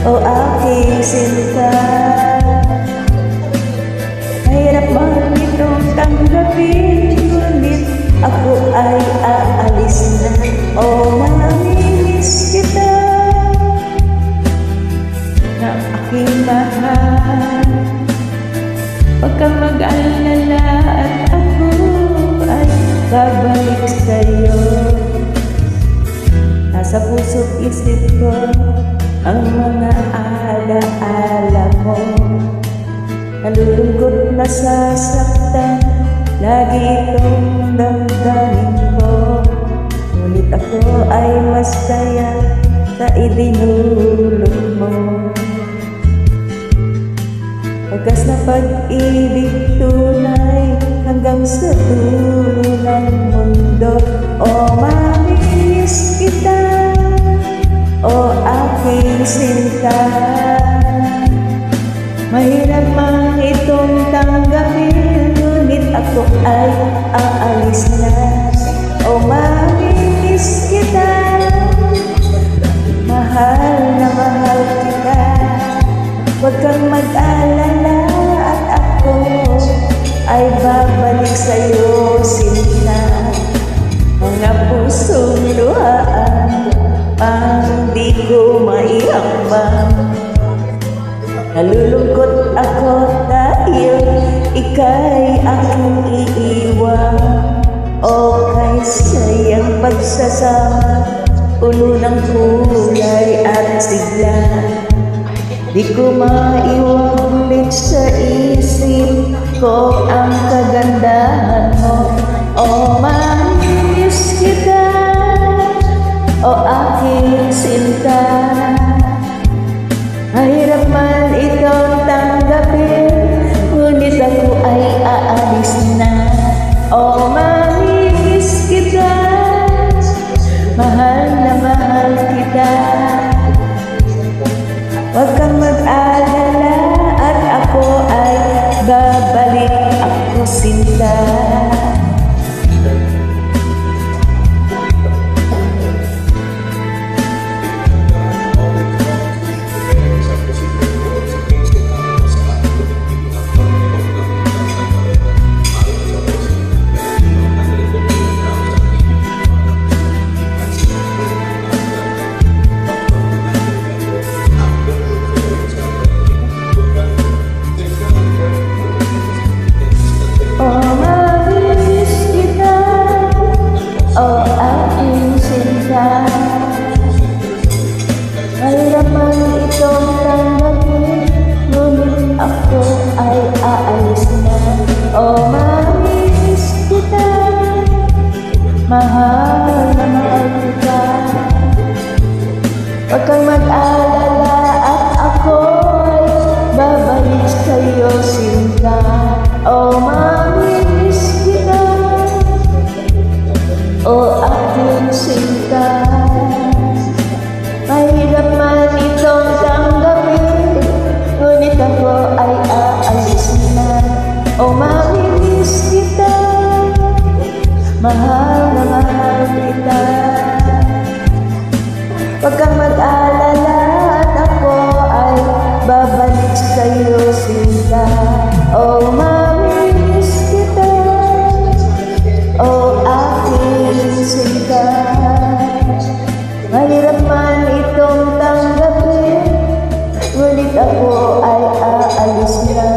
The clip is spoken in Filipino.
o aking sinta. Mahirap man itong tanggapin, ngunit ako ay aalis na. O mamimiss kita na aking mahal. Huwag kang mag-alala at ako ay babalik sa'yo. Nasa puso't isip ko ang mga alaala mo. Nalulungkot, nasasaktan, lagi itong damdamin ko. Ngunit ako ay masaya sa idinulog mo. Wagas na pag-ibig tunay hanggang sa dulo ng mundo. O mamimiss kita, o aking sinta. Mahirap man itong tanggapin, ngunit ako ay aalis na. O mamimiss kita, mahal na mahal kita. Huwag kang mag-alala at ako ay babalik sa'yo, sinta. Mga pusong luhaan pang di ko maihambang. Nalulungkot ako dahil ika'y aking iiwan. O kay sayang pagsasama, puno ng kulay at sigla. Di ko maiwalit sa isip ko ang kagandahan mo. O mamimiss kita, o aking sinta. Mahirap man itong tanggapin, ngunit ako ay aalis na. O mamimiss kita, mahal na mahal kita. Huwag kang mag-alala at ako ay babalik, ako sinta. Mahirap man itong tanggapin, ngunit ako ay aalis na. O mamimiss kita, mahal na mahal kita. Huwag kang mag-alala at ako ay babalik sa'yo, sinta. O mamimiss kita, o aking sinta. Mahirap man itong tanggapin, ngunit ako ay aalis na. O mamimiss kita, mahal na mahal kita. Huwag kang mag-alala at ako ay babalik sa'yo, sinta. O mamimiss kita, o aking sinta. Mahirap man itong tanggapin, ngunit ako ay aalis na.